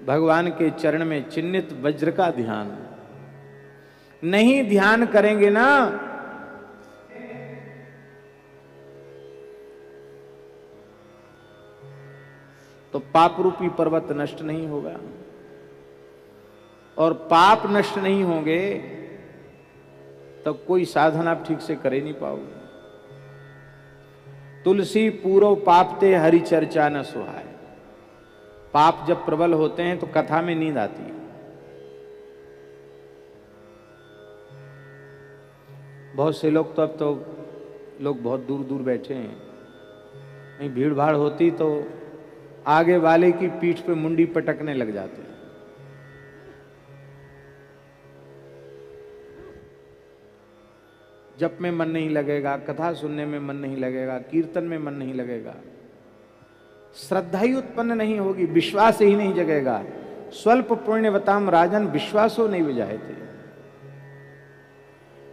भगवान के चरण में चिन्हित वज्र का ध्यान। नहीं ध्यान करेंगे ना तो पाप रूपी पर्वत नष्ट नहीं होगा, और पाप नष्ट नहीं होंगे तो कोई साधन आप ठीक से कर ही नहीं पाओगे। तुलसी पूर्व पापते हरि चर्चा न सुहाए। पाप जब प्रबल होते हैं तो कथा में नींद आती है। बहुत से लोग तो अब तो लोग बहुत दूर दूर बैठे हैं, कहीं भीड़ भाड़ होती तो आगे वाले की पीठ पे मुंडी पटकने लग जाते हैं। जप में मन नहीं लगेगा, कथा सुनने में मन नहीं लगेगा, कीर्तन में मन नहीं लगेगा, श्रद्धा ही उत्पन्न नहीं होगी, विश्वास ही नहीं जगेगा। स्वल्प पुण्यवताम राजन विश्वासो नहीं विजाए थे।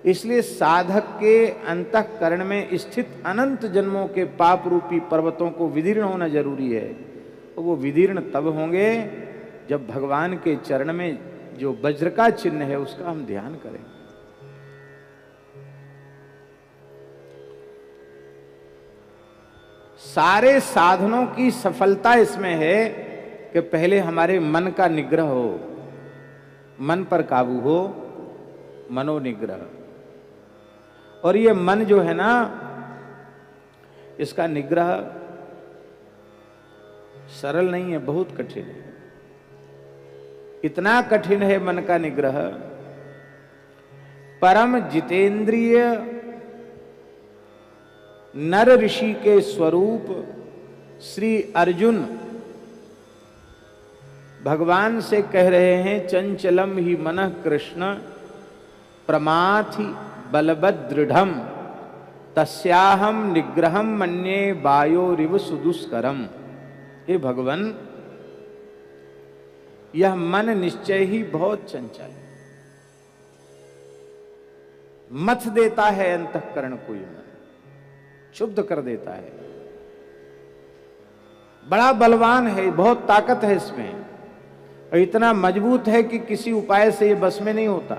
इसलिए साधक के अंतःकरण में स्थित अनंत जन्मों के पाप रूपी पर्वतों को विदीर्ण होना जरूरी है। तो वो विदीर्ण तब होंगे जब भगवान के चरण में जो वज्र का चिन्ह है उसका हम ध्यान करें। सारे साधनों की सफलता इसमें है कि पहले हमारे मन का निग्रह हो, मन पर काबू हो, मनोनिग्रह। और ये मन जो है ना, इसका निग्रह सरल नहीं है, बहुत कठिन है। इतना कठिन है मन का निग्रह। परम जितेंद्रिय नर ऋषि के स्वरूप श्री अर्जुन भगवान से कह रहे हैं, चंचलम ही मनः कृष्ण प्रमाथि बलवदृढ़म तस्याहम निग्रहम मन्ये वायोरिव सुदुष्करम। हे भगवान, यह मन निश्चय ही बहुत चंचल है, मथ देता है अंतःकरण को, मन क्षुब्ध कर देता है, बड़ा बलवान है, बहुत ताकत है इसमें, और इतना मजबूत है कि किसी उपाय से ये बस में नहीं होता।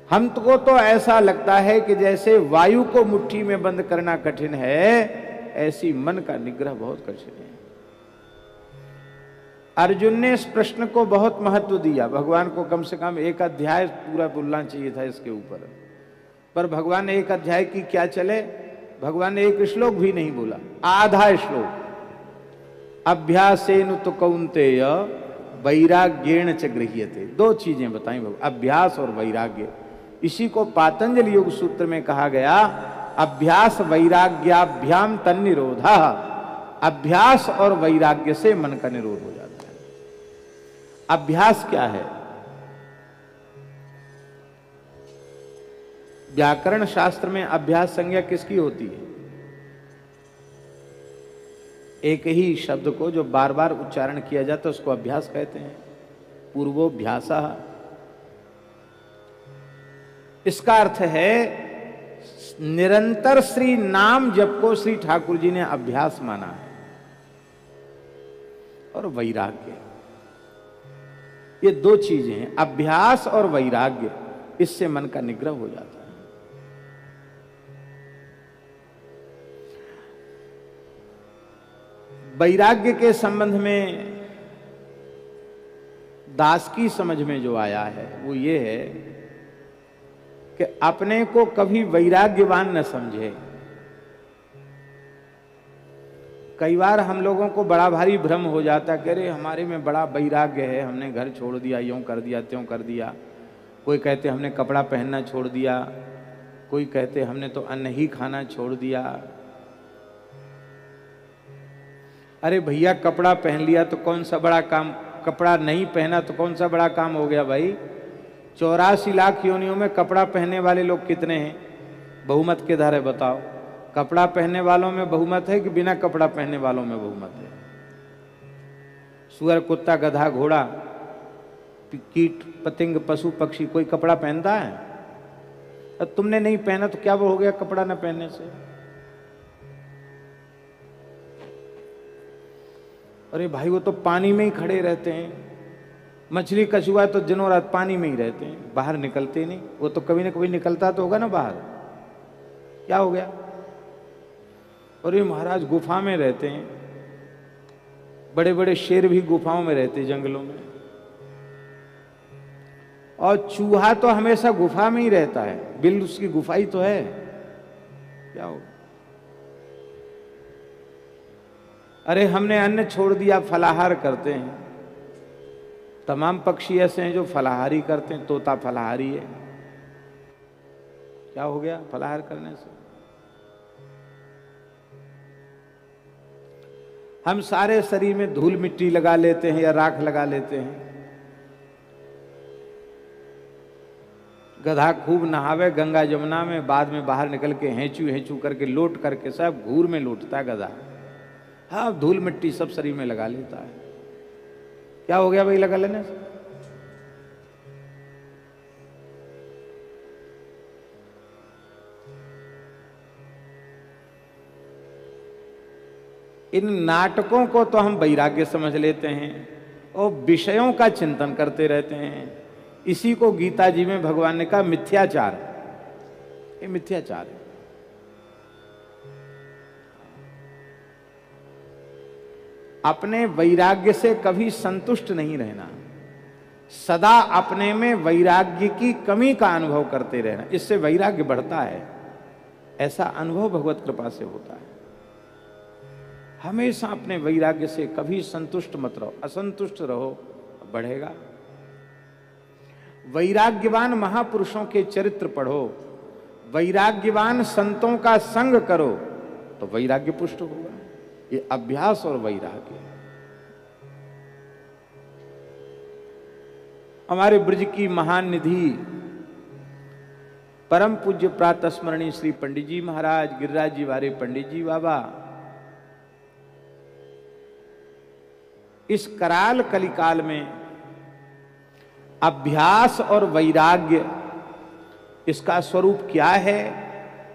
हमको तो ऐसा लगता है कि जैसे वायु को मुट्ठी में बंद करना कठिन है, ऐसी मन का निग्रह बहुत कठिन है। अर्जुन ने इस प्रश्न को बहुत महत्व दिया। भगवान को कम से कम एक अध्याय पूरा बोलना चाहिए था इसके ऊपर, पर भगवान ने एक अध्याय की क्या चले, भगवान ने एक श्लोक भी नहीं बोला, आधा श्लोक। अभ्यासेन तो कौन्तेय वैराग्येण च गृह्यते। दो चीजें बताई भगवान, अभ्यास और वैराग्य। इसी को पातंजल योग सूत्र में कहा गया, अभ्यास वैराग्याभ्याम तन्निरोधा। अभ्यास और वैराग्य से मन का निरोध हो जाता है। अभ्यास क्या है? व्याकरण शास्त्र में अभ्यास संज्ञा किसकी होती है? एक ही शब्द को जो बार बार उच्चारण किया जाता है उसको अभ्यास कहते हैं। पूर्वोभ्यासः, इसका अर्थ है निरंतर श्री नाम जप को श्री ठाकुर जी ने अभ्यास माना है। और वैराग्य, ये दो चीजें हैं, अभ्यास और वैराग्य, इससे मन का निग्रह हो जाता है। वैराग्य के संबंध में दास की समझ में जो आया है वो ये है कि अपने को कभी वैराग्यवान न समझे। कई बार हम लोगों को बड़ा भारी भ्रम हो जाता है कि अरे हमारे में बड़ा वैराग्य है, हमने घर छोड़ दिया, यूं कर दिया, त्यों कर दिया। कोई कहते हमने कपड़ा पहनना छोड़ दिया, कोई कहते हमने तो अन्न ही खाना छोड़ दिया। अरे भैया, कपड़ा पहन लिया तो कौन सा बड़ा काम, कपड़ा नहीं पहना तो कौन सा बड़ा काम हो गया भाई? 84 लाख योनियों में कपड़ा पहनने वाले लोग कितने हैं? बहुमत के धारे बताओ। कपड़ा पहनने वालों में बहुमत है कि बिना कपड़ा पहनने वालों में बहुमत है? सुअर, कुत्ता, गधा, घोड़ा, कीट, पतंग, पशु, पक्षी, कोई कपड़ा पहनता है? अब तुमने नहीं पहना तो क्या वो हो गया कपड़ा न पहनने से? अरे भाई वो तो पानी में ही खड़े रहते हैं, मछली कछुआ तो दिनों रात पानी में ही रहते हैं, बाहर निकलते नहीं। वो तो कभी ना कभी निकलता तो होगा ना बाहर, क्या हो गया? और ये महाराज गुफा में रहते हैं, बड़े बड़े शेर भी गुफाओं में रहते, जंगलों में, और चूहा तो हमेशा गुफा में ही रहता है, बिल उसकी गुफा ही तो है, क्या होगा? अरे हमने अन्न छोड़ दिया, फलाहार करते हैं। तमाम पक्षी ऐसे हैं जो फलाहारी करते हैं, तोता फलाहारी है, क्या हो गया फलाहार करने से? हम सारे शरीर में धूल मिट्टी लगा लेते हैं या राख लगा लेते हैं। गधा खूब नहावे गंगा जमुना में, बाद में बाहर निकल के हेंचू हेंचू करके लोट करके सब घूर में लौटता है गधा। हाँ, धूल मिट्टी सब शरीर में लगा लेता है, क्या हो गया भाई लगा लेने से? इन नाटकों को तो हम वैराग्य समझ लेते हैं और विषयों का चिंतन करते रहते हैं। इसी को गीता जी में भगवान ने कहा मिथ्याचार, ये मिथ्याचार है। अपने वैराग्य से कभी संतुष्ट नहीं रहना, सदा अपने में वैराग्य की कमी का अनुभव करते रहना, इससे वैराग्य बढ़ता है। ऐसा अनुभव भगवत कृपा से होता है। हमेशा अपने वैराग्य से कभी संतुष्ट मत रहो, असंतुष्ट रहो, बढ़ेगा। वैराग्यवान महापुरुषों के चरित्र पढ़ो, वैराग्यवान संतों का संग करो तो वैराग्य पुष्ट होगा। ये अभ्यास और वैराग्य। हमारे ब्रज की महान निधि परम पूज्य प्रातः स्मरणीय श्री पंडित जी महाराज, गिरिराज जी वारे पंडित जी बाबा, इस कराल कलिकाल में अभ्यास और वैराग्य इसका स्वरूप क्या है,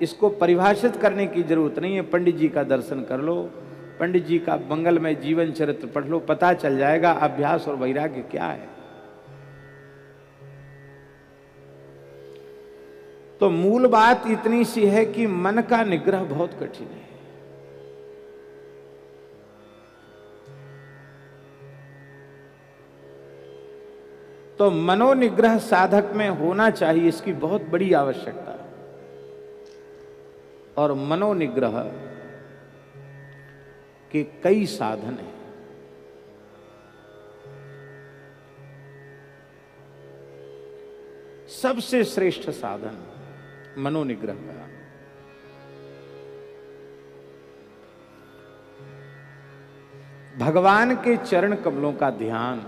इसको परिभाषित करने की जरूरत नहीं है। पंडित जी का दर्शन कर लो, पंडित जी का मंगलमय जीवन चरित्र पढ़ लो, पता चल जाएगा अभ्यास और वैराग्य क्या है। तो मूल बात इतनी सी है कि मन का निग्रह बहुत कठिन है। तो मनोनिग्रह साधक में होना चाहिए, इसकी बहुत बड़ी आवश्यकता है। और मनोनिग्रह के कई साधन हैं। सबसे श्रेष्ठ साधन मनोनिग्रह का भगवान के चरण कमलों का ध्यान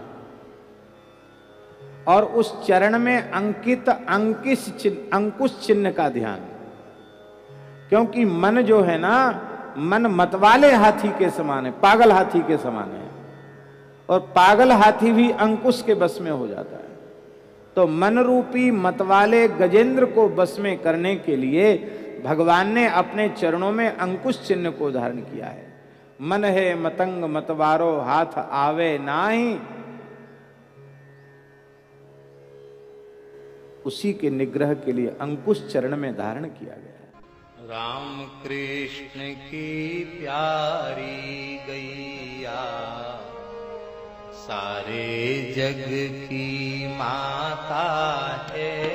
और उस चरण में अंकित अंकुश चिन्ह का ध्यान। क्योंकि मन जो है ना, मन मतवाले हाथी के समान है, पागल हाथी के समान है, और पागल हाथी भी अंकुश के बस में हो जाता है। तो मन रूपी मतवाले गजेंद्र को बस में करने के लिए भगवान ने अपने चरणों में अंकुश चिन्ह को धारण किया है। मन है मतंग मतवारो हाथ आवे नाही, उसी के निग्रह के लिए अंकुश चरण में धारण किया गया है। राम कृष्ण की प्यारी गैया सारे जग की माता है।